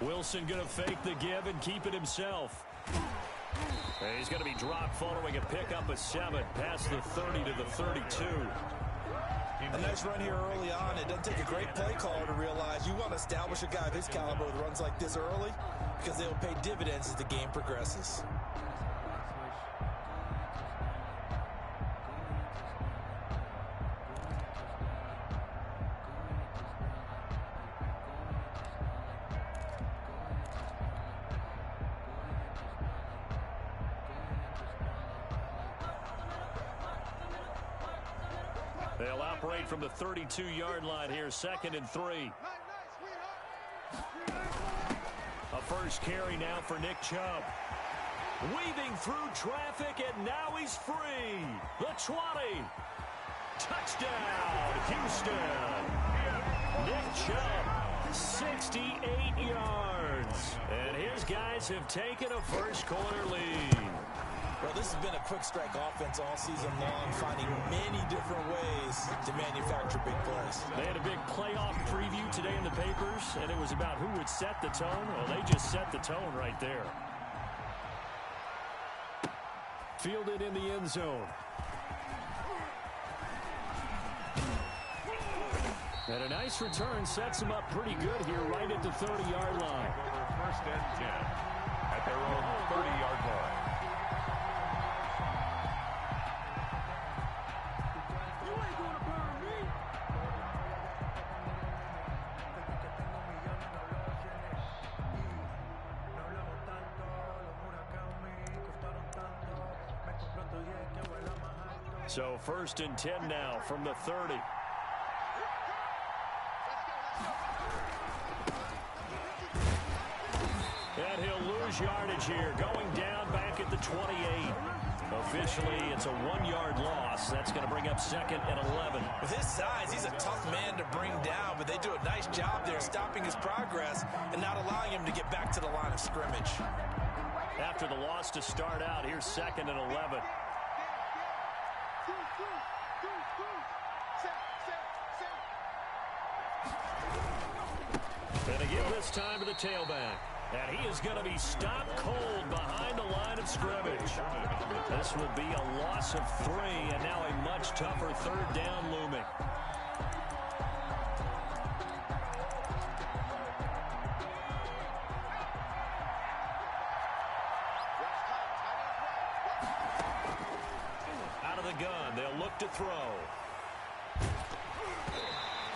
Wilson going to fake the give and keep it himself. And he's going to be dropped following a pickup of 7 past the 30 to the 32. A nice run here early on. It doesn't take a great play caller to realize you want to establish a guy of his caliber with runs like this early because they will pay dividends as the game progresses. They'll operate from the 32-yard line here, 2nd and 3. A first carry now for Nick Chubb. Weaving through traffic, and now he's free. The 20. Touchdown, Houston. Nick Chubb, 68 yards. And his guys have taken a first-quarter lead. Well, this has been a quick strike offense all season long, finding many different ways to manufacture big plays. They had a big playoff preview today in the papers, and it was about who would set the tone. Well, they just set the tone right there. Fielded in the end zone. And a nice return sets him up pretty good here right at the 30-yard line. First and 10 at their own 30-yard line. So 1st and 10 now from the 30. And he'll lose yardage here, going down back at the 28. Officially, it's a 1-yard loss. That's going to bring up 2nd and 11. With his size, he's a tough man to bring down, but they do a nice job there stopping his progress and not allowing him to get back to the line of scrimmage. After the loss to start out, here's 2nd and 11. And again this time to the tailback. And he is going to be stopped cold behind the line of scrimmage. This will be a loss of 3, and now a much tougher 3rd down looming. Out of the gun, they'll look to throw.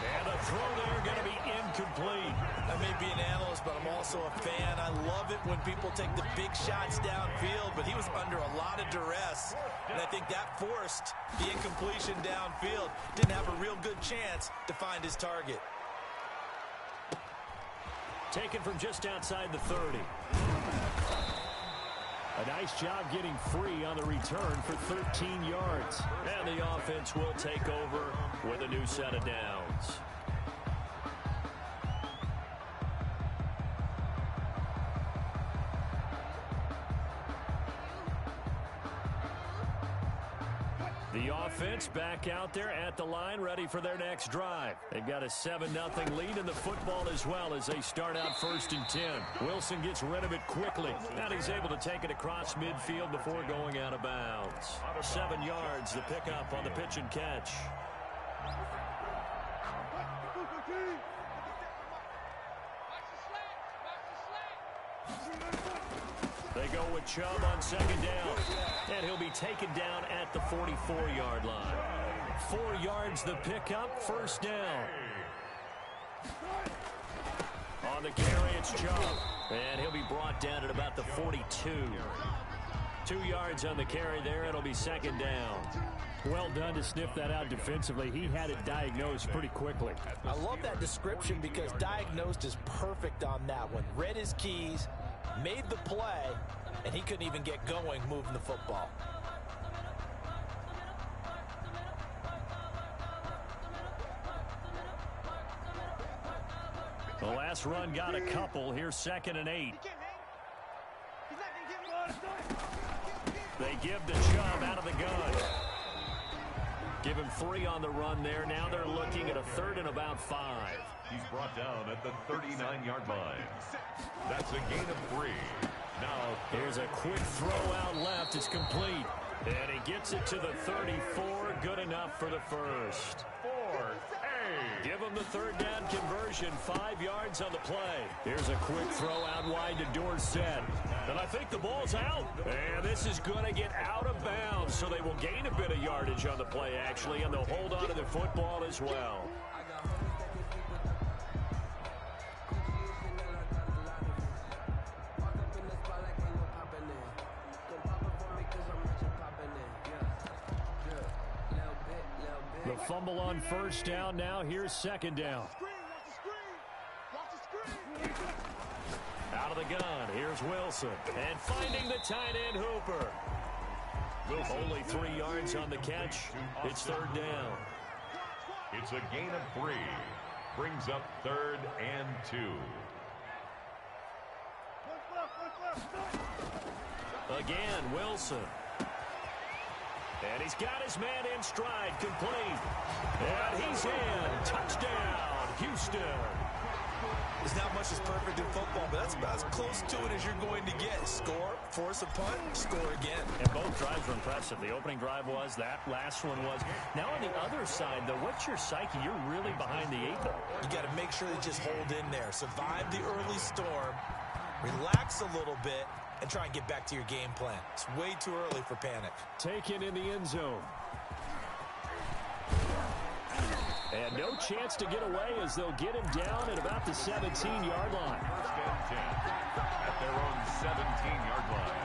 And the throw there going to be incomplete. I may be an analyst, but I'm also a fan. I love it when people take the big shots downfield, but he was under a lot of duress, and I think that forced the incompletion downfield. Didn't have a real good chance to find his target. Taken from just outside the 30. A nice job getting free on the return for 13 yards. And the offense will take over with a new set of downs. The offense back out there at the line, ready for their next drive. They've got a 7-0 lead in the football as well as they start out 1st and 10. Wilson gets rid of it quickly. Now he's able to take it across midfield before going out of bounds. 7 yards, the pickup on the pitch and catch. They go with Chubb on 2nd down. And he'll be taken down at the 44-yard line. 4 yards the pickup, 1st down. On the carry, it's Chubb. And he'll be brought down at about the 42. 2 yards on the carry there. It'll be 2nd down. Well done to sniff that out defensively. He had it diagnosed pretty quickly. I love that description because diagnosed is perfect on that one. Read his keys, made the play, and he couldn't even get going moving the football. The last run got a couple. Here's 2nd and 8. They give to Chubb out of the gun. Give him 3 on the run there. Now they're looking at a 3rd and about 5. He's brought down at the 39-yard line. That's a gain of 3. Now here's a quick throw out left. It's complete. And he gets it to the 34. Good enough for the first. 4. Give him the 3rd down conversion. 5 yards on the play. Here's a quick throw out wide to Dorsett. And I think the ball's out. And this is going to get out of bounds. So they will gain a bit of yardage on the play, actually. And they'll hold on to the football as well. The fumble on first down. Now here's 2nd down. Out of the gun. Here's Wilson. And finding the tight end Hooper. Only 3 yards on the catch. It's 3rd down. It's a gain of 3. Brings up 3rd and 2. Again, Wilson. And he's got his man in stride, complete. And he's in. Touchdown, Houston. There's not much that's perfect in football, but that's about as close to it as you're going to get. Score, force a punt, score again. And both drives were impressive. The opening drive was, that last one was. Now on the other side, though, what's your psyche? You're really behind the 8 ball. You got to make sure you just hold in there. Survive the early storm. Relax a little bit. And try and get back to your game plan. It's way too early for panic. Taken in the end zone. And no chance to get away as they'll get him down at about the 17-yard line. 1st and 10 at their own 17-yard line.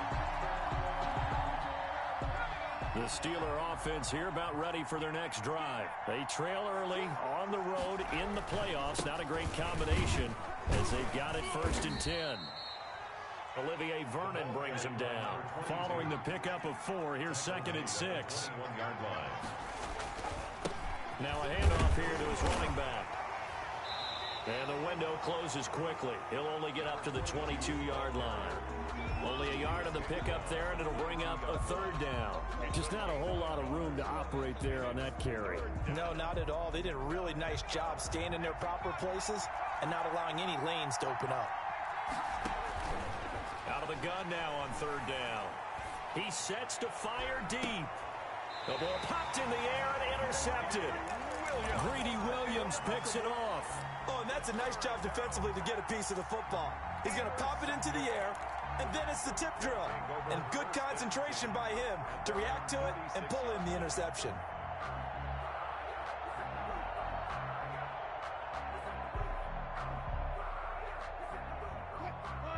The Steeler offense here about ready for their next drive. They trail early on the road in the playoffs. Not a great combination as they've got it 1st and 10. Olivier Vernon brings him down. Following the pickup of 4, here's 2nd and 6. 1-yard line. Now a handoff here to his running back. And the window closes quickly. He'll only get up to the 22-yard line. Only a yard on the pickup there, and it'll bring up a 3rd down. Just not a whole lot of room to operate there on that carry. No, not at all. They did a really nice job staying in their proper places and not allowing any lanes to open up. Out of the gun now on 3rd down. He sets to fire deep. The ball popped in the air and intercepted. Greedy Williams picks it off. Oh, and that's a nice job defensively to get a piece of the football. He's going to pop it into the air, and then it's the tip drill. And good concentration by him to react to it and pull in the interception.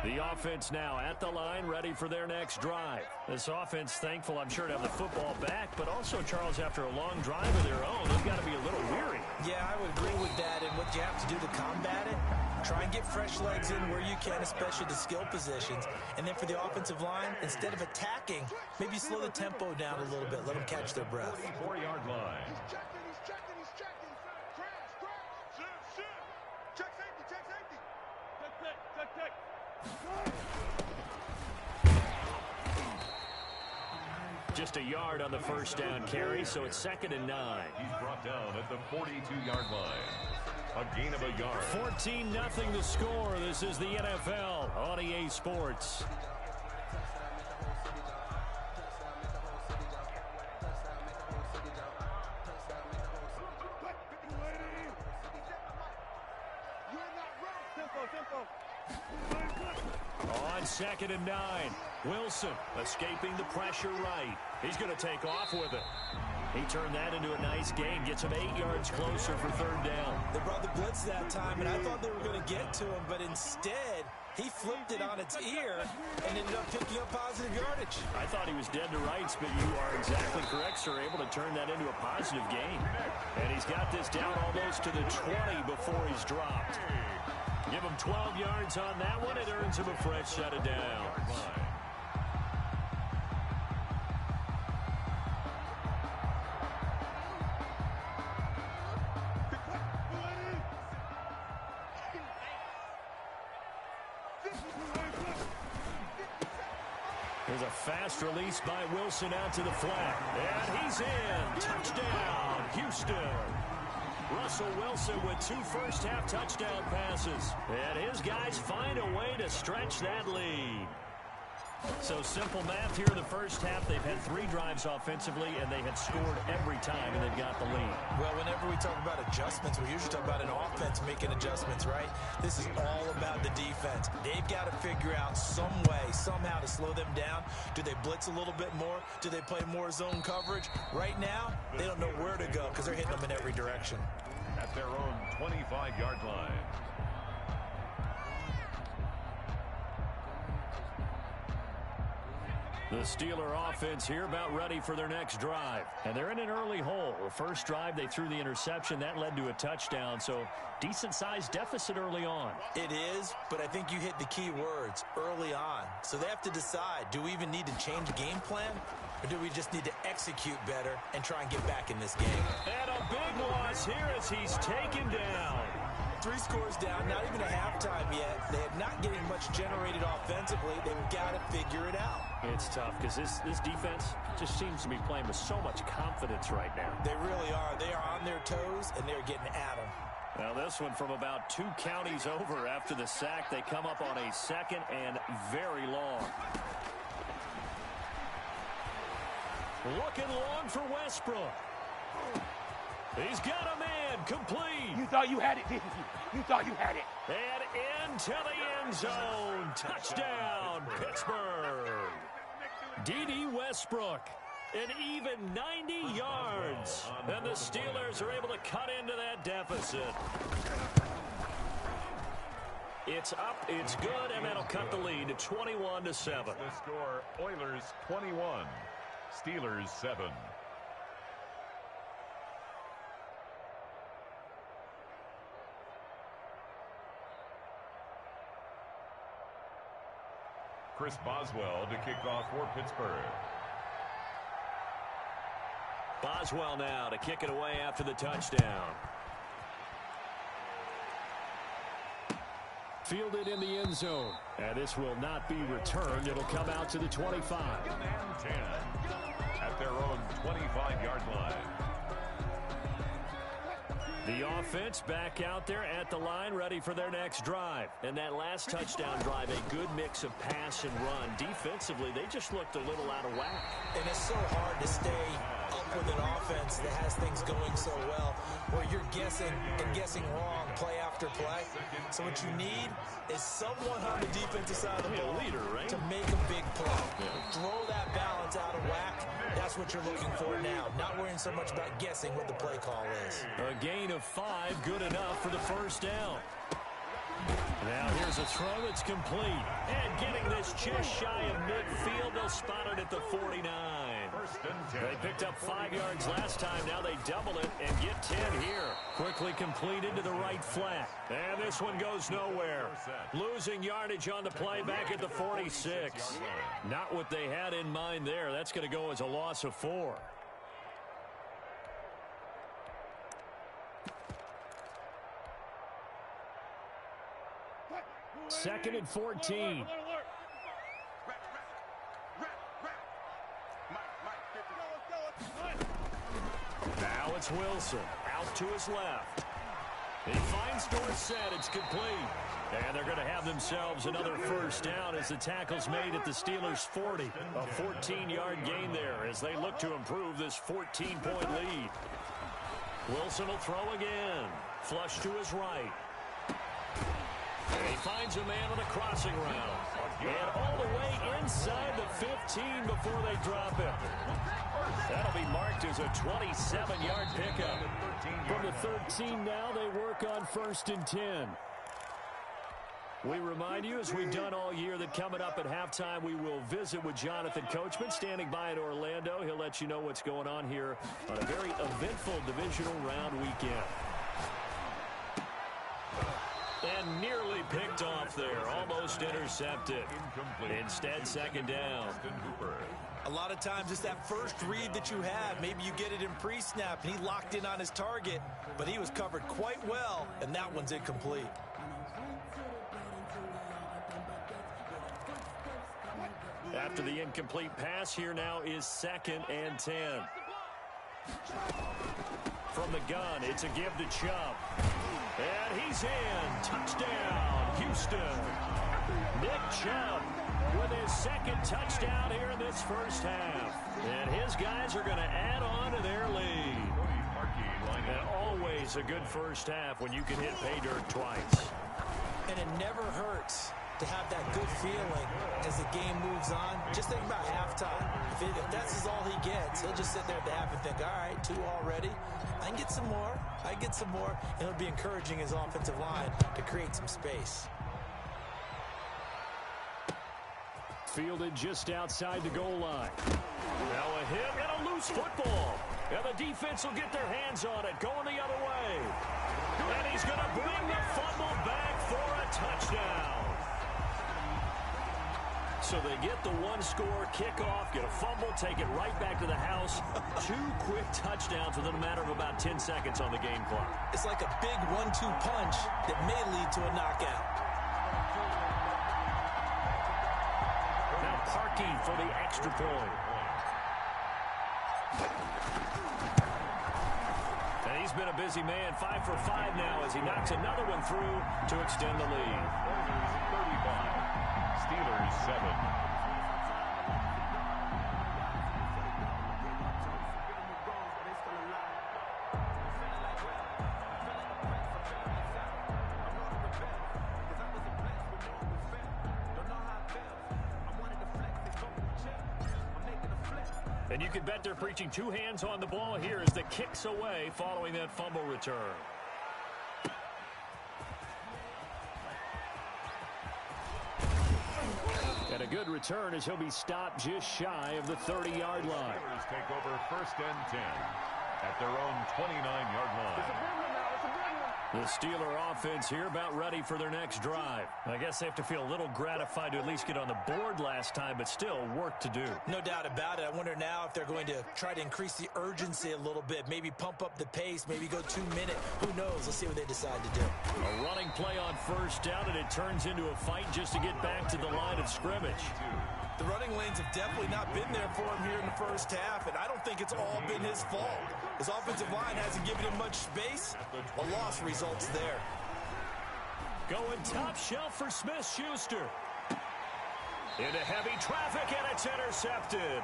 The offense now at the line, ready for their next drive. This offense thankful, I'm sure, to have the football back, but also, Charles, after a long drive of their own, they've got to be a little weary. Yeah, I would agree with that, and what you have to do to combat it, try and get fresh legs in where you can, especially the skill positions. And then for the offensive line, instead of attacking, maybe slow the tempo down a little bit, let them catch their breath. 4-yard line. He's checking. Crash. Check safety. Check. Just a yard on the 1st down carry, so it's 2nd and 9. He's brought down at the 42-yard line. A gain of a yard. 14-0 the score. This is the NFL on EA Sports. On 2nd and 9, Wilson escaping the pressure right. He's going to take off with it. He turned that into a nice gain, gets him 8 yards closer for 3rd down. They brought the blitz that time, and I thought they were going to get to him, but instead, he flipped it on its ear and ended up picking up positive yardage. I thought he was dead to rights, but you are exactly correct, sir. Able to turn that into a positive gain. And he's got this down almost to the 20 before he's dropped. Give him 12 yards on that one. It earns him a fresh set of downs. Here's a fast release by Wilson out to the flat. And he's in. Touchdown, Houston. Russell Wilson with 2 first-half touchdown passes. And his guys find a way to stretch that lead. So simple math here in the first half. They've had 3 drives offensively, and they have scored every time, and they've got the lead. Well, whenever we talk about adjustments, we usually talk about an offense making adjustments, right? This is all about the defense. They've got to figure out some way, somehow to slow them down. Do they blitz a little bit more? Do they play more zone coverage? Right now, they don't know where to go because they're hitting them in every direction. At their own 25-yard line. The Steeler offense here about ready for their next drive. And they're in an early hole. The first drive, they threw the interception. That led to a touchdown, so decent-sized deficit early on. It is, but I think you hit the key words, early on. So they have to decide, do we even need to change game plan? Or do we just need to execute better and try and get back in this game? And a big loss here as he's taken down. 3 scores down, not even a halftime yet. They're not getting much generated offensively. They've got to figure it out. It's tough because this defense just seems to be playing with so much confidence right now. They really are. They are on their toes, and they're getting at them. Now this one from about 2 counties over after the sack. They come up on a 2nd and very long. Looking long for Westbrook. He's got a man complete. You thought you had it, didn't you? You thought you had it. And into the end zone. Touchdown, Pittsburgh. D.D. Westbrook, an even 90 yards. And the Steelers are able to cut into that deficit. It's up, it's good, and that'll cut the lead to 21-7. The score, Oilers 21, Steelers 7. Chris Boswell to kick off for Pittsburgh. Boswell now to kick it away after the touchdown. Fielded in the end zone. And this will not be returned. It'll come out to the 25. And 10 at their own 25-yard line. The offense back out there at the line, ready for their next drive. And that last touchdown drive, a good mix of pass and run. Defensively, they just looked a little out of whack. And it's so hard to stay up with an offense that has things going so well, where you're guessing and guessing wrong play after play. So what you need is someone on the defensive side of the ball to make a big play. Throw that balance out of whack. That's what you're looking for now. Not worrying so much about guessing what the play call is. A gain of 5, good enough for the first down. Now here's a throw that's complete. And getting this just shy of midfield, they'll spot it at the 49. They picked up 5 yards last time. Now they double it and get 10 here. Quickly completed to the right flat. And this one goes nowhere. Losing yardage on the play back at the 46. Not what they had in mind there. That's going to go as a loss of 4. Second and 14. Now it's Wilson out to his left. He finds Dorsett. It's complete. And they're going to have themselves another first down as the tackle's made at the Steelers' 40. A 14-yard gain there as they look to improve this 14-point lead. Wilson will throw again. Flush to his right. And he finds a man on a crossing route. And all the way inside the 15 before they drop it. That'll be marked as a 27-yard pickup. From the 13 now, they work on 1st and 10. We remind you, as we've done all year, that coming up at halftime, we will visit with Jonathan Coachman, standing by in Orlando. He'll let you know what's going on here on a very eventful divisional round weekend. And nearly picked off there. Almost intercepted. Instead, second down. A lot of times it's that first read that you have. Maybe you get it in pre-snap, and he locked in on his target, but he was covered quite well, and that one's incomplete. After the incomplete pass, here now is 2nd and 10. From the gun, it's a give to Chubb. And he's in. Touchdown, Houston. Nick Chubb with his 2nd touchdown here in this first half. And his guys are going to add on to their lead. And always a good first half when you can hit pay dirt twice. And it never hurts to have that good feeling as the game moves on. Just think about halftime. If that's all he gets, he'll just sit there at the half and think, all right, 2 already. I can get some more. I get some more. And it'll be encouraging his offensive line to create some space. Fielded just outside the goal line. Now a hit and a loose football. And the defense will get their hands on it, going the other way. And he's going to bring the fumble back for a touchdown. So they get the 1-score kickoff, get a fumble, take it right back to the house. 2 quick touchdowns within a matter of about 10 seconds on the game clock. It's like a big 1-2 punch that may lead to a knockout. Now Parkey for the extra point. And he's been a busy man, 5 for 5 now as he knocks another one through to extend the lead. 35. Steelers 7. And you can bet they're preaching 2 hands on the ball here as the kicks away following that fumble return. And a good return as he'll be stopped just shy of the 30-yard line. Steelers take over 1st and 10 at their own 29-yard line. The Steeler offense here about ready for their next drive. I guess they have to feel a little gratified to at least get on the board last time, but still work to do. No doubt about it. I wonder now if they're going to try to increase the urgency a little bit, maybe pump up the pace, maybe go 2-minute. Who knows? Let's see what they decide to do. A running play on 1st down, and it turns into a fight just to get back to the line of scrimmage. The running lanes have definitely not been there for him here in the first half, and I don't think it's all been his fault. His offensive line hasn't given him much space. A loss results there. Going top shelf for Smith-Schuster. Into heavy traffic, and it's intercepted.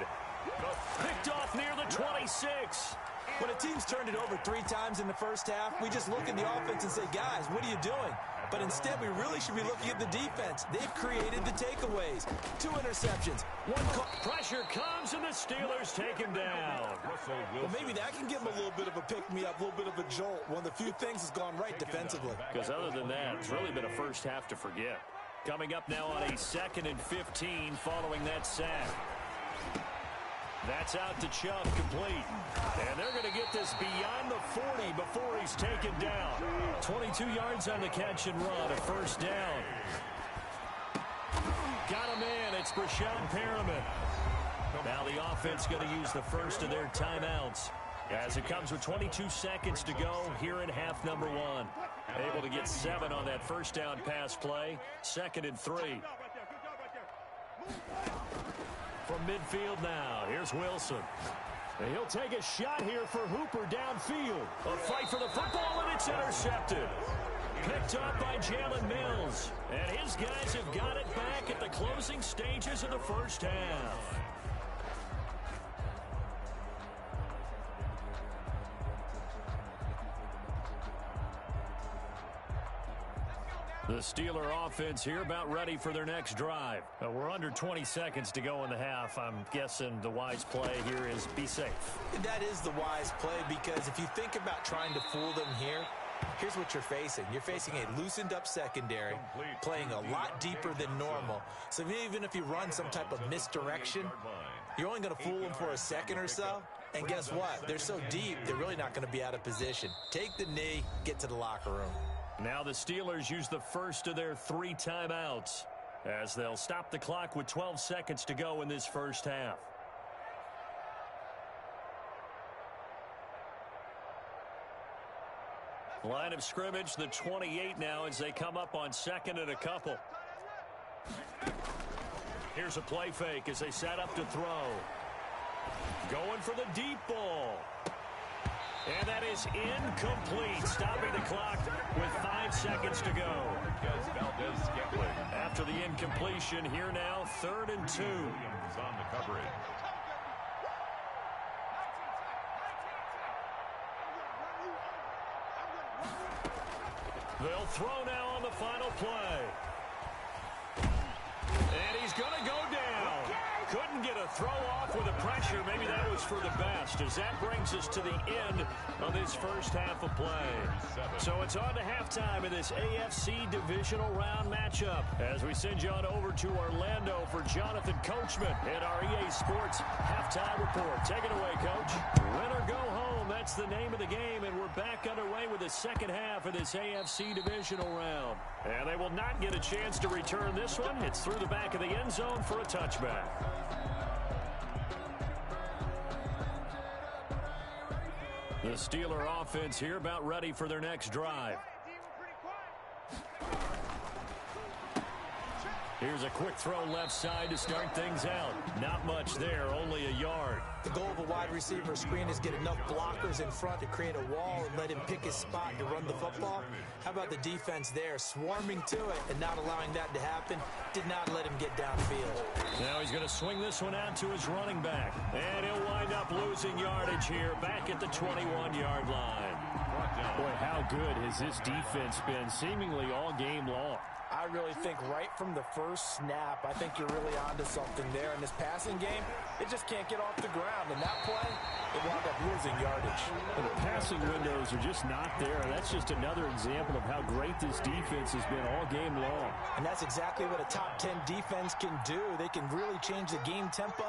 Picked off near the 26. When a team's turned it over 3 times in the first half, we just look at the offense and say, guys, what are you doing? But instead, we really should be looking at the defense. They've created the takeaways. 2 interceptions. 1 call. Pressure comes, and the Steelers take him down. Well, maybe that can give them a little bit of a pick-me-up, a little bit of a jolt. One of the few things has gone right defensively. Because other than that, it's really been a first half to forget. Coming up now on a 2nd and 15 following that sack. That's out to Chubb, complete. And they're going to get this beyond the 40 before he's taken down. 22 yards on the catch and run, a 1st down. Got him in. It's Brashad Perriman. Now the offense going to use the first of their timeouts as it comes with 22 seconds to go here in half number 1. Able to get 7 on that 1st down pass play. 2nd and 3. From midfield now, here's Wilson. And he'll take a shot here for Hooper downfield. A fight for the football, and it's intercepted. Picked up by Jalen Mills. And his guys have got it back at the closing stages of the first half. The Steeler offense here about ready for their next drive. We're under 20 seconds to go in the half. I'm guessing the wise play here is be safe. That is the wise play, because if you think about trying to fool them here, here's what you're facing. You're facing a loosened up secondary, playing a lot deeper than normal. So even if you run some type of misdirection, you're only going to fool them for a second or so. And guess what? They're so deep, they're really not going to be out of position. Take the knee, get to the locker room. Now the Steelers use the first of their 3 timeouts as they'll stop the clock with 12 seconds to go in this first half. Line of scrimmage, the 28 now as they come up on 2nd and a couple. Here's a play fake as they set up to throw. Going for the deep ball. And that is incomplete, stopping the clock with 5 seconds to go. After the incompletion, here now, 3rd and 2. On the coverage. They'll throw now on the final play. And he's going to go down. Couldn't get a throw off with the pressure. Maybe that was for the best, as that brings us to the end of this first half of play. So it's on to halftime in this AFC divisional round matchup as we send you on over to Orlando for Jonathan Coachman and our EA Sports halftime report. Take it away, Coach. Win or go home, that's the name of the game, and we're back underway with the second half of this AFC divisional round. And they will not get a chance to return this one. It's through the back of the end zone for a touchback. The Steeler offense here about ready for their next drive. Here's a quick throw left side to start things out. Not much there, only a yard. The goal of a wide receiver screen is get enough blockers in front to create a wall and let him pick his spot to run the football. How about the defense there, swarming to it and not allowing that to happen? Did not let him get downfield. Now he's going to swing this one out to his running back. And he'll wind up losing yardage here back at the 21-yard line. Boy, how good has this defense been seemingly all game long? I really think right from the first snap, I think you're really onto something there. In this passing game, it just can't get off the ground. And that play, it wound up losing yardage. And the passing windows are just not there. That's just another example of how great this defense has been all game long. And that's exactly what a top 10 defense can do. They can really change the game tempo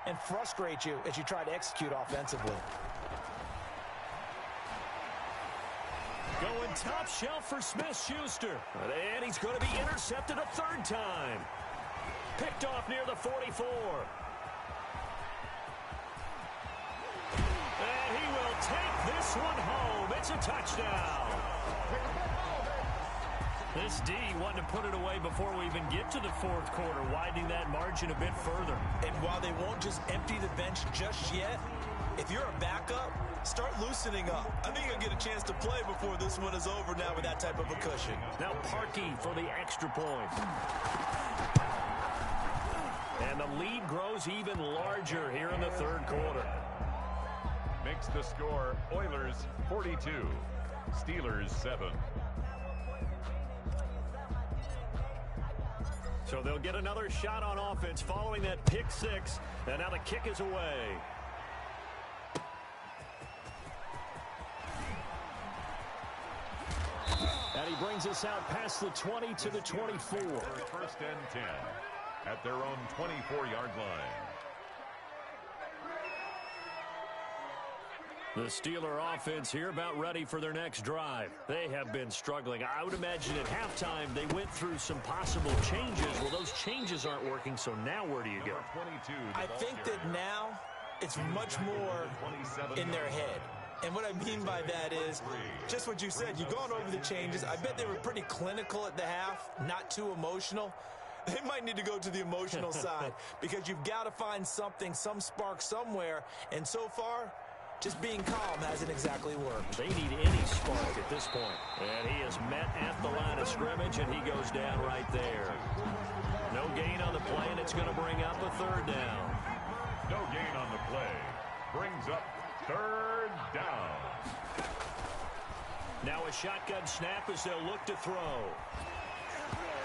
and frustrate you as you try to execute offensively. Going top shelf for Smith-Schuster. And he's going to be intercepted a 3rd time. Picked off near the 44. And he will take this one home. It's a touchdown. This D wanted to put it away before we even get to the 4th quarter, widening that margin a bit further. And while they won't just empty the bench just yet, if you're a backup, start loosening up. I think you'll get a chance to play before this one is over now with that type of a cushion. Now Parkey for the extra point. And the lead grows even larger here in the 3rd quarter. Makes the score Oilers 42, Steelers 7. So they'll get another shot on offense following that pick 6. And now the kick is away. And he brings us out past the 20 to the 24. 1st and 10 at their own 24-yard line. The Steeler offense here about ready for their next drive. They have been struggling. I would imagine at halftime they went through some possible changes. Well, those changes aren't working, so now where do you go? I think that now it's much more in their head. And what I mean by that is just what you said. You've gone over the changes. I bet they were pretty clinical at the half, not too emotional. They might need to go to the emotional side because you've got to find something, some spark somewhere. And so far, just being calm hasn't exactly worked. They need any spark at this point. And he is met at the line of scrimmage, and he goes down right there. No gain on the play, and it's going to bring up a 3rd down. No gain on the play. Brings up 3rd down. Now a shotgun snap as they'll look to throw.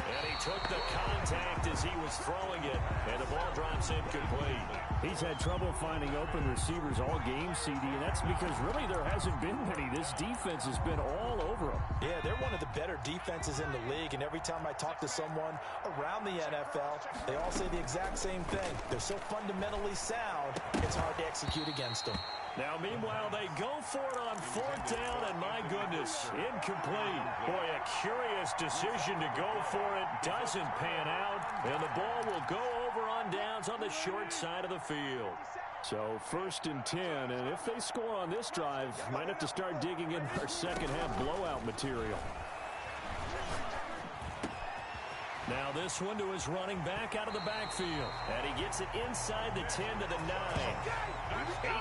And he took the contact as he was throwing it, and the ball drops incomplete. He's had trouble finding open receivers all game, CD, and that's because really there hasn't been many. This defense has been all over them. Yeah, they're one of the better defenses in the league, and every time I talk to someone around the NFL, they all say the exact same thing. They're so fundamentally sound, it's hard to execute against them. Now, meanwhile, they go for it on 4th down, and my goodness, incomplete. Boy, a curious decision to go for it. Doesn't pan out, and the ball will go over on downs on the short side of the field. So 1st and 10, and if they score on this drive, might have to start digging in our second half blowout material. Now this one to his running back out of the backfield. And he gets it inside the 10 to the 9.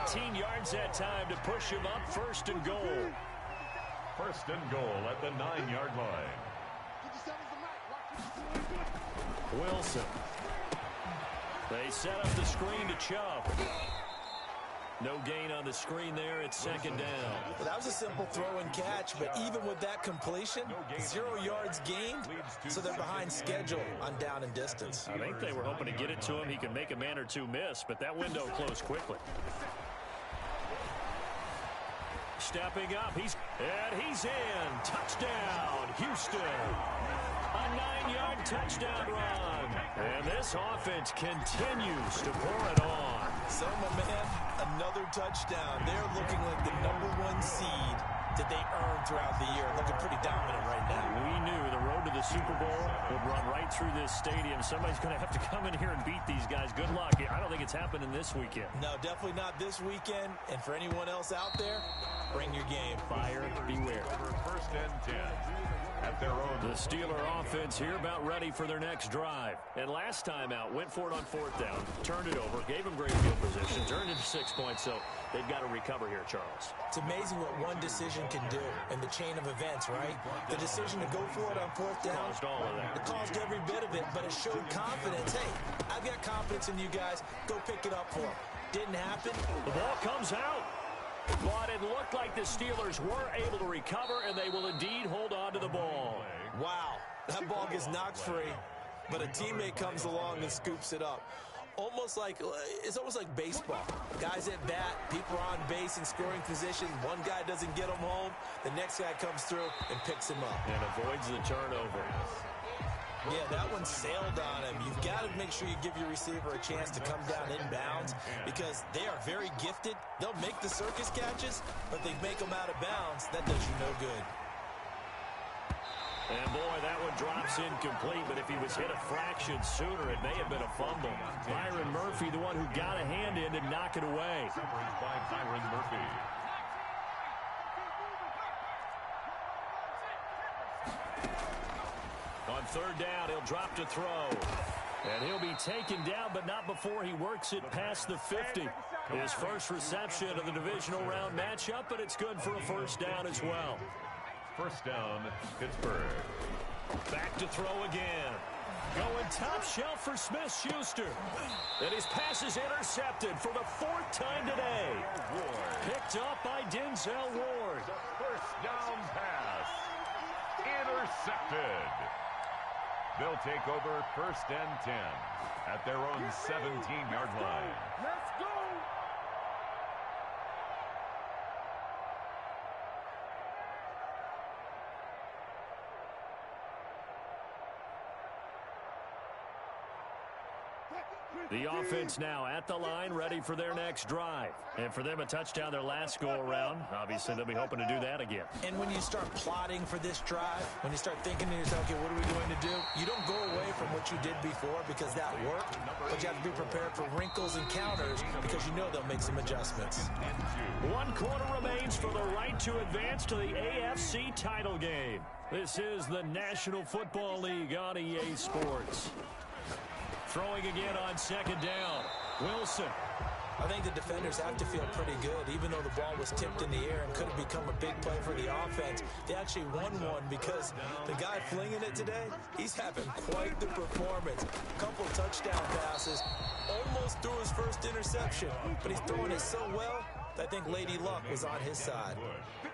18 yards that time to push him up 1st and goal. 1st and goal at the 9-yard line. Wilson. They set up the screen to Chubb. No gain on the screen there. It's 2nd down. Well, that was a simple throw and catch, but even with that completion, 0 yards gained, so they're behind schedule on down and distance. I think they were hoping to get it to him. He can make a man or two miss, but that window closed quickly. Stepping up, he's in. Touchdown, Houston. A 9-yard touchdown run. And this offense continues to pour it on. So, my man, another touchdown. They're looking like the #1 seed that they earned throughout the year. Looking pretty dominant right now. We knew the road to the Super Bowl would run right through this stadium. Somebody's going to have to come in here and beat these guys. Good luck. I don't think it's happening this weekend. No, definitely not this weekend. And for anyone else out there, bring your game. Buyer beware. 1st and 10 at their own. The Steeler offense here about ready for their next drive. And last time out, went for it on 4th down, turned it over, gave them great field position, turned into 6 points, so they've got to recover here, Charles. It's amazing what one decision can do in the chain of events, right? The decision to go for it on 4th down, Caused all of that. it caused every bit of it, but it showed confidence. Hey, I've got confidence in you guys. Go pick it up for them. Didn't happen. The ball comes out. But it looked like the Steelers were able to recover, and they will indeed hold on to the ball. Wow, that ball gets knocked free, but a teammate comes along and scoops it up. It's almost like baseball. Guys at bat, people are on base in scoring position. One guy doesn't get him home. The next guy comes through and picks him up. And avoids the turnover. Yeah, that one sailed on him. You've got to make sure you give your receiver a chance to come down inbounds because they are very gifted. They'll make the circus catches, but they make them out of bounds. That does you no good. And boy, that one drops incomplete, but if he was hit a fraction sooner, it may have been a fumble. Byron Murphy, the one who got a hand in to knock it away. Coverage by Byron Murphy. On 3rd down, he'll drop to throw. And he'll be taken down, but not before he works it past the 50. His first reception of the divisional round matchup, but it's good for a 1st down as well. 1st down, Pittsburgh. Back to throw again. Going top shelf for Smith-Schuster. And his pass is intercepted for the 4th time today. Picked up by Denzel Ward. 1st down pass. Intercepted. They'll take over 1st and 10 at their own 17-yard line. Let's go! The offense now at the line, ready for their next drive. And for them, a touchdown their last go-around. Obviously, they'll be hoping to do that again. And when you start plotting for this drive, when you start thinking to yourself, okay, what are we going to do? You don't go away from what you did before because that worked, but you have to be prepared for wrinkles and counters because you know they'll make some adjustments. 1 quarter remains for the right to advance to the AFC title game. This is the National Football League on EA Sports. Throwing again on 2nd down. Wilson. I think the defenders have to feel pretty good, even though the ball was tipped in the air and could have become a big play for the offense. They actually won one because the guy flinging it today, he's having quite the performance. A couple touchdown passes, almost threw his first interception, but he's throwing it so well that I think Lady Luck was on his side.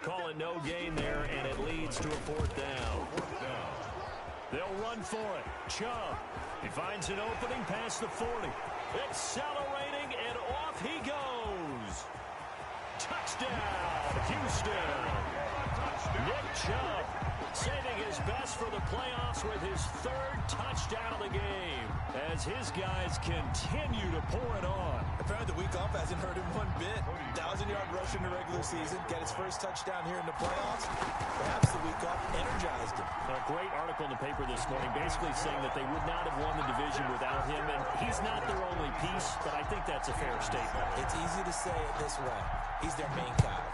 Calling no gain there, and it leads to a 4th down. They'll run for it. Chubb. He finds an opening past the 40. Accelerating, and off he goes. Touchdown, Houston. Nick Chubb saving his best for the playoffs with his 3rd touchdown of the game as his guys continue to pour it on. Apparently the week off hasn't hurt him one bit. 1,000-yard rush in the regular season, got his first touchdown here in the playoffs. Perhaps the week off energized him. A great article in the paper this morning basically saying that they would not have won the division without him, and he's not their only piece, but I think that's a fair statement. It's easy to say it this way. He's their main guy.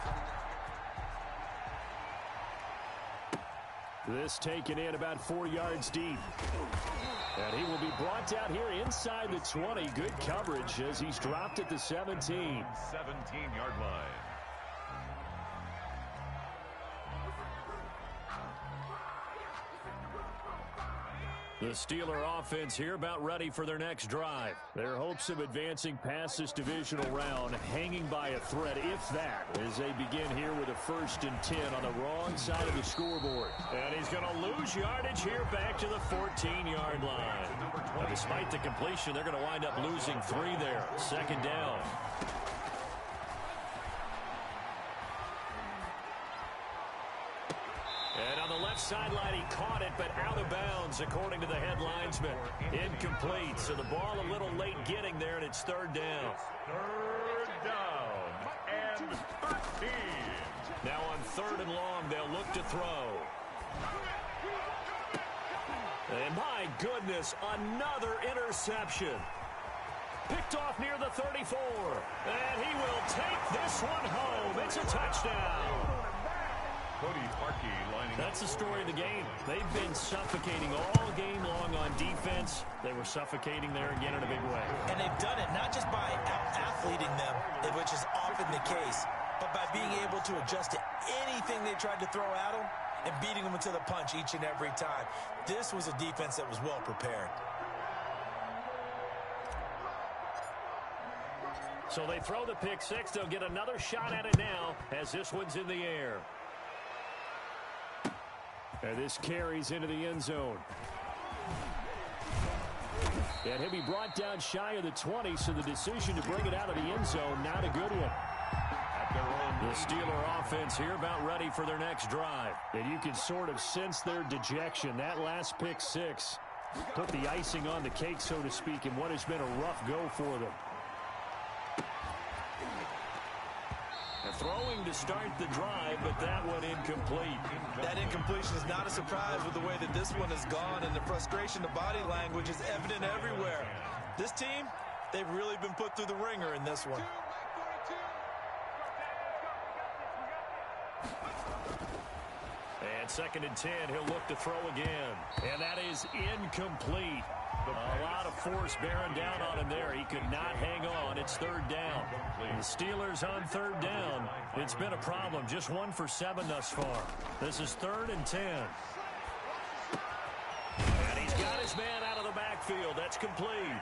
This taken in about 4 yards deep. And he will be brought down here inside the 20. Good coverage as he's dropped at the 17. 17-yard line. The Steeler offense here about ready for their next drive. Their hopes of advancing past this divisional round hanging by a thread, if that, as they begin here with a 1st and 10 on the wrong side of the scoreboard. And he's going to lose yardage here back to the 14-yard line. Now, despite the completion, they're going to wind up losing 3 there. 2nd down. And on the left sideline, he caught it, but out of bounds, according to the head linesman. Incomplete, so the ball a little late getting there, and it's 3rd down. 3rd down and 13. Now on 3rd and long, they'll look to throw. And my goodness, another interception. Picked off near the 34. And he will take this one home. It's a touchdown. Cody Parkey lining That's the story of the game. They've been suffocating all game long on defense. They were suffocating there again in a big way. And they've done it not just by out-athleting them, which is often the case, but by being able to adjust to anything they tried to throw at them and beating them to the punch each and every time. This was a defense that was well prepared. So they throw the pick six. They'll get another shot at it now as this one's in the air. And this carries into the end zone. And he'll be brought down shy of the 20, so the decision to bring it out of the end zone, not a good one. The Steeler offense here about ready for their next drive. And you can sort of sense their dejection. That last pick six put the icing on the cake, so to speak, in what has been a rough go for them. Throwing to start the drive, but that one incomplete. That incompletion is not a surprise with the way that this one has gone, and the frustration, the body language is evident everywhere. This team, they've really been put through the ringer in this one. And 2nd and 10, he'll look to throw again. And that is incomplete. A lot of force bearing down on him there. He could not hang on. It's 3rd down. And the Steelers on 3rd down. It's been a problem. Just 1 for 7 thus far. This is 3rd and 10. And he's got his man out of the backfield. That's complete.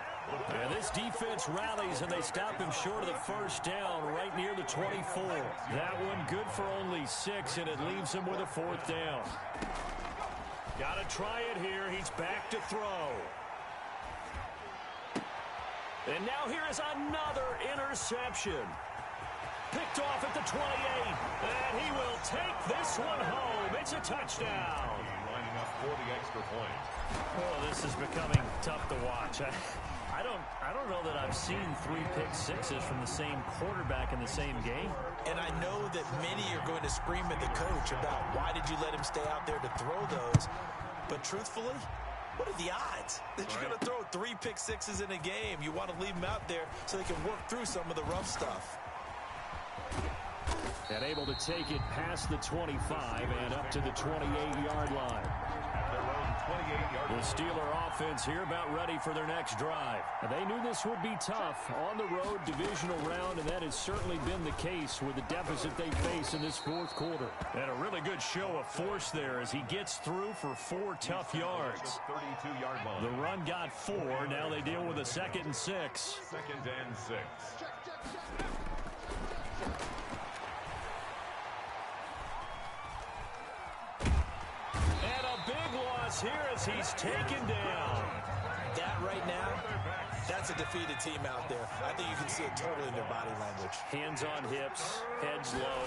And this defense rallies, and they stop him short of the 1st down right near the 24. That one good for only 6, and it leaves him with a 4th down. Got to try it here. He's back to throw. And now here is another interception. Picked off at the 28. And he will take this one home. It's a touchdown. lining up for the extra point. Oh, this is becoming tough to watch. I don't know that I've seen 3 pick sixes from the same quarterback in the same game. And I know that many are going to scream at the coach about why did you let him stay out there to throw those. But truthfully, what are the odds that you're going to throw 3 pick sixes in a game? You want to leave them out there so they can work through some of the rough stuff. And able to take it past the 25 and up to the 28-yard line. The Steeler offense here about ready for their next drive. They knew this would be tough on the road divisional round, and that has certainly been the case with the deficit they face in this 4th quarter. And a really good show of force there as he gets through for 4 tough yards. 32-yard line. The run got 4. Now they deal with a 2nd and 6. 2nd and 6. Here as he's taken down. That right now, that's a defeated team out there. I think you can see it totally in their body language. Hands on hips, heads low.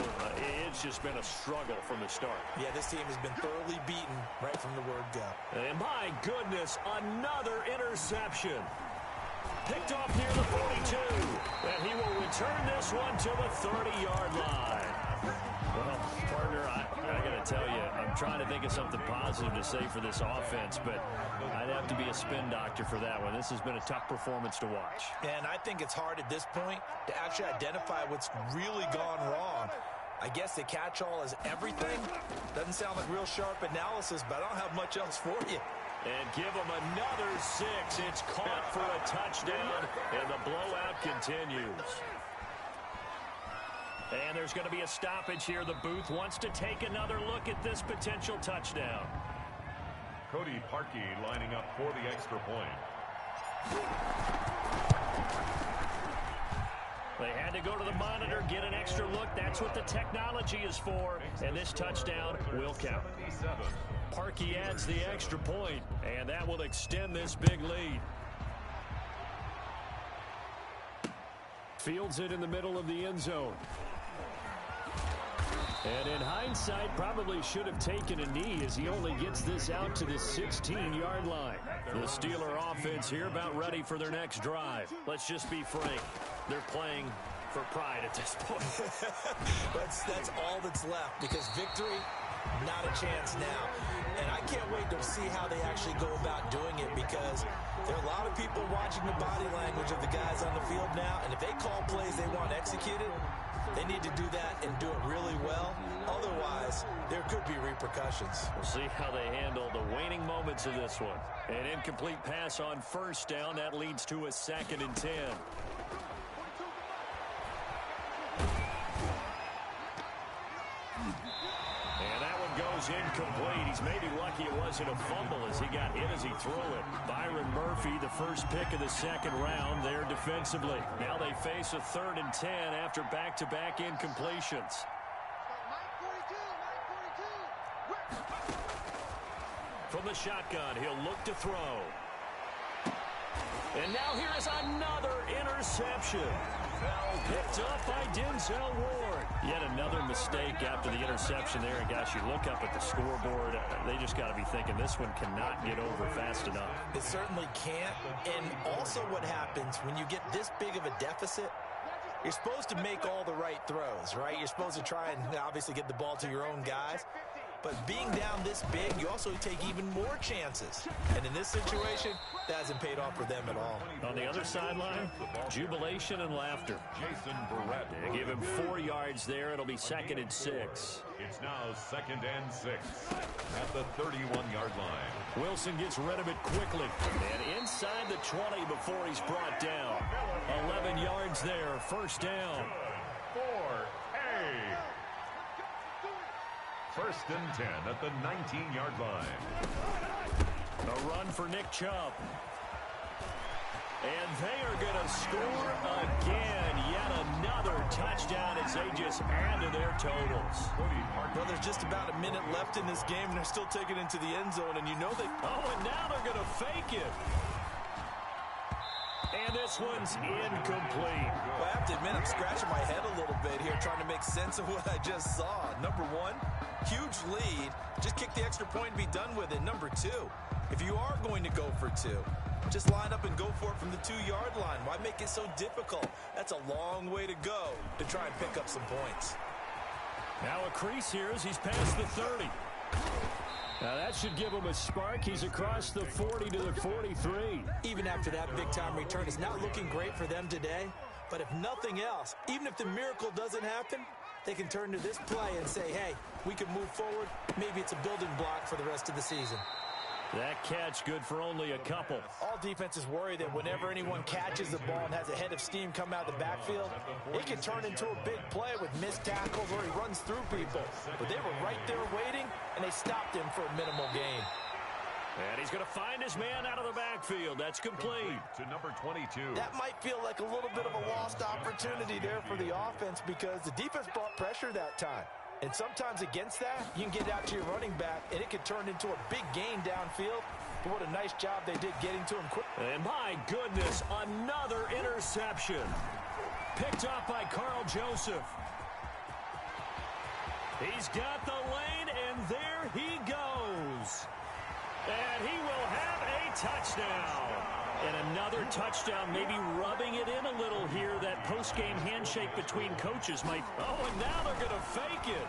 It's just been a struggle from the start. Yeah, this team has been thoroughly beaten right from the word go. And my goodness, another interception. Picked off near the 42. And he will return this one to the 30-yard line. Well, partner, I got to tell you, I'm trying to think of something positive to say for this offense, but I'd have to be a spin doctor for that one. This has been a tough performance to watch. And I think it's hard at this point to actually identify what's really gone wrong. I guess the catch-all is everything. Doesn't sound like real sharp analysis, but I don't have much else for you. And give him another 6. It's caught for a touchdown, and the blowout continues. And there's going to be a stoppage here. The booth wants to take another look at this potential touchdown. Cody Parkey lining up for the extra point. They had to go to the monitor, get an extra look. That's what the technology is for. And this touchdown will count. Parkey adds the extra point, and that will extend this big lead. Fields it in the middle of the end zone. And in hindsight, probably should have taken a knee as he only gets this out to the 16-yard line. The Steeler offense here about ready for their next drive. Let's just be frank. They're playing for pride at this point. That's all that's left, because victory, not a chance now. And I can't wait to see how they actually go about doing it, because there are a lot of people watching the body language of the guys on the field now, and if they call plays they want executed, they need to do that and do it really well. Otherwise, there could be repercussions. We'll see how they handle the waning moments of this one. An incomplete pass on first down. That leads to a 2nd and 10. And that one goes incomplete. He's maybe lucky it wasn't a fumble as he got hit as he threw it. Byron Murphy, the first pick of the 2nd round there defensively. Now they face a 3rd and 10 after back-to-back incompletions. From the shotgun, he'll look to throw. And now here is another interception. Picked up by Denzel Ward. Yet another mistake after the interception there. And gosh, you look up at the scoreboard, they just got to be thinking this one cannot get over fast enough. It certainly can't. And also what happens when you get this big of a deficit, you're supposed to make all the right throws, right? You're supposed to try and obviously get the ball to your own guys. But being down this big, you also take even more chances. And in this situation, that hasn't paid off for them at all. On the other sideline, jubilation and laughter. Jason Barrett. They give him 4 yards there. It'll be 2nd and 6. It's now 2nd and 6 at the 31-yard line. Wilson gets rid of it quickly. And inside the 20 before he's brought down. 11 yards there, 1st down. 4A. 1st and 10 at the 19-yard line. A run for Nick Chubb. And they are going to score again. Yet another touchdown as they just add to their totals. Well, there's just about a minute left in this game, and they're still taking it into the end zone, and you know they... Oh, and now they're going to fake it. And this one's incomplete. Well, I have to admit, I'm scratching my head a little bit here, trying to make sense of what I just saw. Number one, huge lead. Just kick the extra point and be done with it. Number two, if you are going to go for 2, just line up and go for it from the 2-yard line. Why make it so difficult? That's a long way to go to try and pick up some points. Now a crease here as he's past the 30. Now that should give him a spark. He's across the 40 to the 43. Even after that big-time return, it's not looking great for them today. But if nothing else, even if the miracle doesn't happen, they can turn to this play and say, hey, we can move forward. Maybe it's a building block for the rest of the season. That catch good for only a couple. All defenses worry that whenever anyone catches the ball and has a head of steam come out of the backfield, it can turn into a big play with missed tackles or he runs through people. But they were right there waiting, and they stopped him for a minimal gain. And he's going to find his man out of the backfield. That's complete. To number 22. That might feel like a little bit of a lost opportunity there for the offense because the defense brought pressure that time. And sometimes against that, you can get out to your running back, and it could turn into a big gain downfield. But what a nice job they did getting to him quick. And my goodness, another interception. Picked up by Carl Joseph. He's got the lane, and there he goes. And he will have a touchdown. And another touchdown, maybe rubbing it in a little here. That post-game handshake between coaches might... Oh, and now they're going to fake it.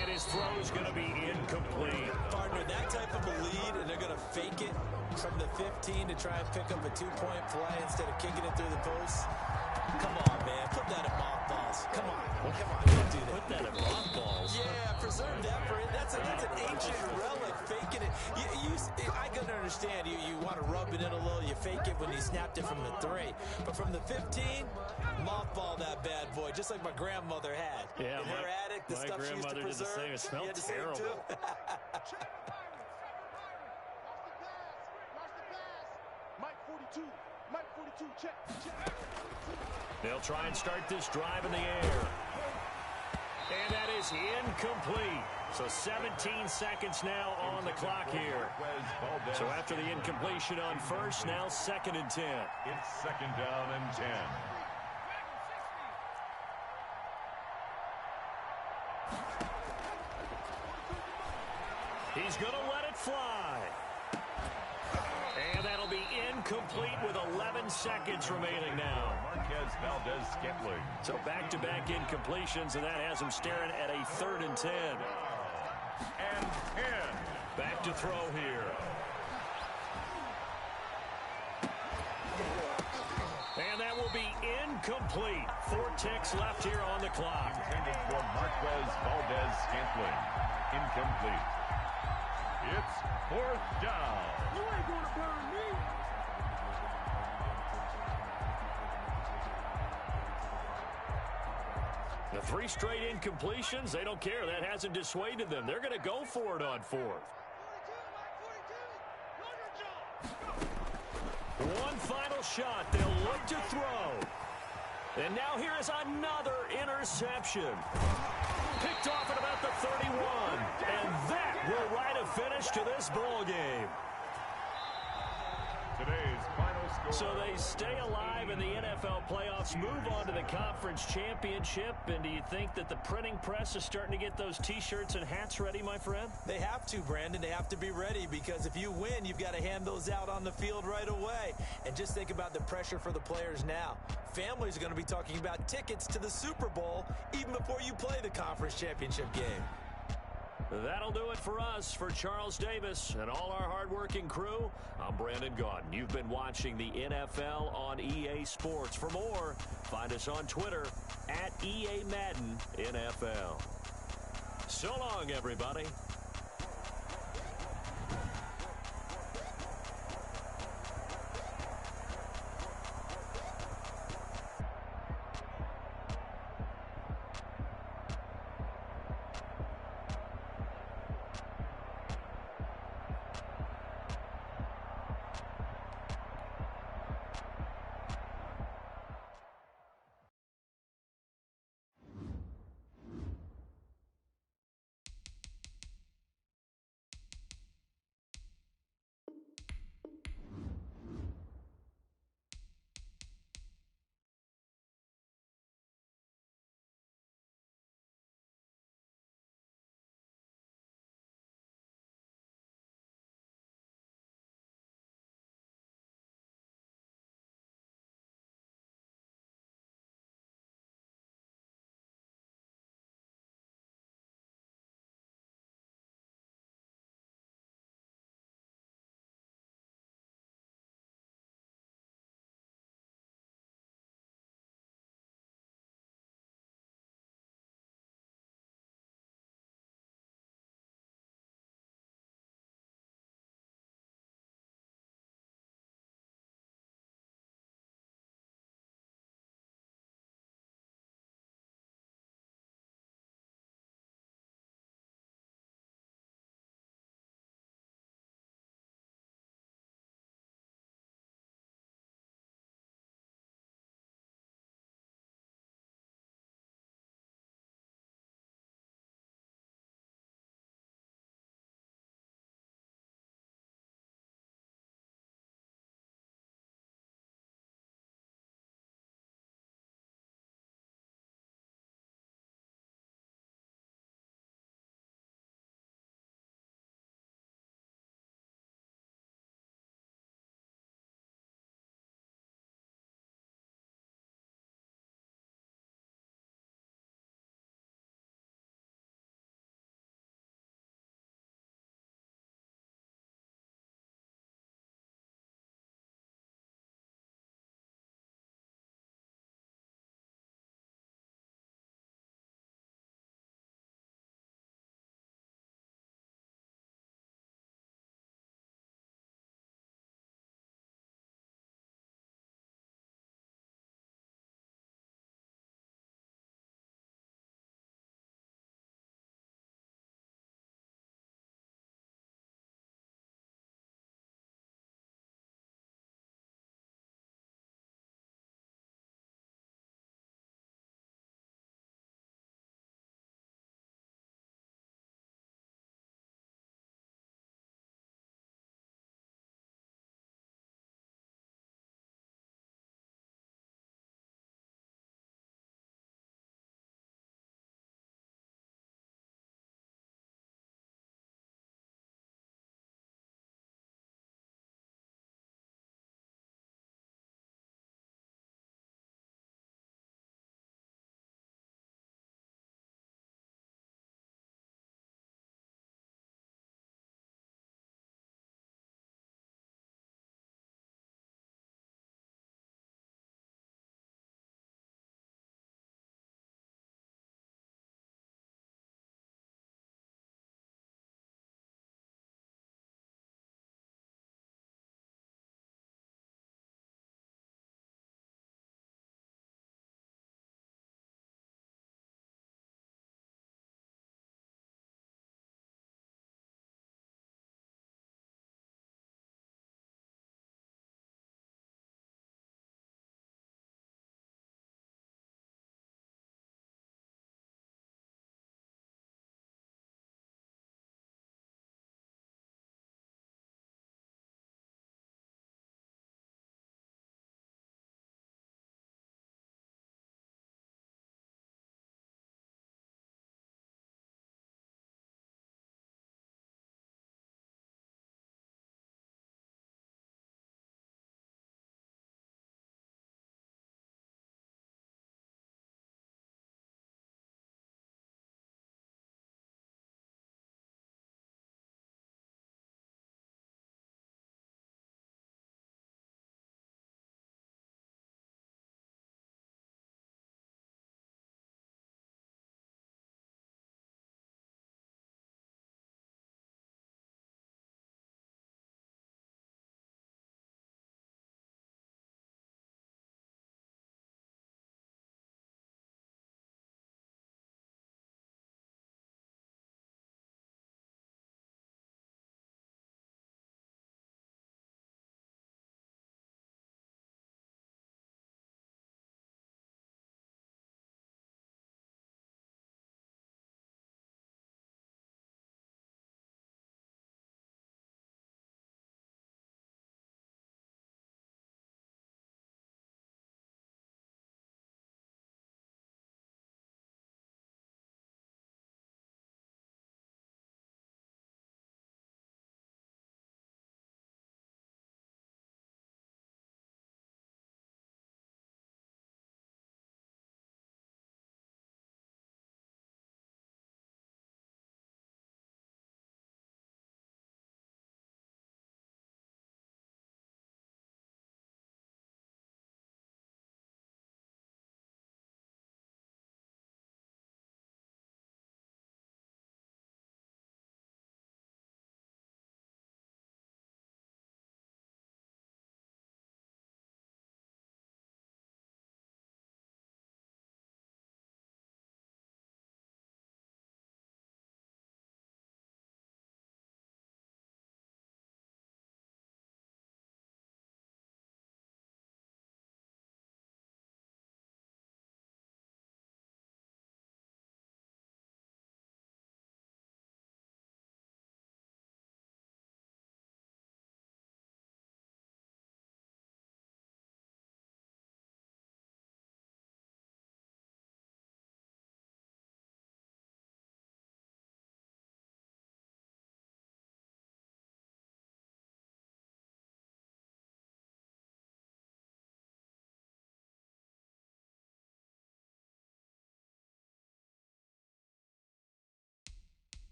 And his throw is going to be incomplete. Partner, that type of a lead, and they're going to fake it from the 15 to try and pick up a 2-point play instead of kicking it through the post. Come on, man. Put that in mothballs. Come on. Don't do that. Put that in mothballs. Yeah, preserve that for it. That's an ancient relic. Faking it. I can understand you want to rub it in a little. You fake it when you snapped it from the 3. But from the 15, mothball that bad boy, just like my grandmother had. Yeah, in her attic, the stuff she used to preserve. Did the same. It smelled terrible. Mike 42. Mike 42. Check. They'll try and start this drive in the air. And that is incomplete. So 17 seconds now on the clock here. So after the incompletion on first, now 2nd and 10. It's 2nd down and 10. He's going to let it fly. And that'll be incomplete with 11 seconds remaining now. Marquez Valdez-Scantling. So back-to-back incompletions, and that has him staring at a 3rd and 10. And 10. Back to throw here. And that will be incomplete. 4 ticks left here on the clock. Intended for Marquez Valdez-Scantling. Incomplete. It's 4th down. You ain't gonna burn me. The 3 straight incompletions, they don't care. That hasn't dissuaded them. They're going to go for it on 4th. One final shot. They'll look to throw. And now here is another interception. Picked off at about the 31. And that will write a finish to this ball game. Today's final score. So they stay alive in the NFL playoffs, move on to the conference championship. And do you think that the printing press is starting to get those T-shirts and hats ready, my friend? They have to, Brandon. They have to be ready because if you win, you've got to hand those out on the field right away. And just think about the pressure for the players now. Families are going to be talking about tickets to the Super Bowl even before you play the conference championship game. That'll do it for us. For Charles Davis and all our hardworking crew, I'm Brandon Gaudin. You've been watching the NFL on EA Sports. For more, find us on Twitter @EA Madden NFL. So long, everybody.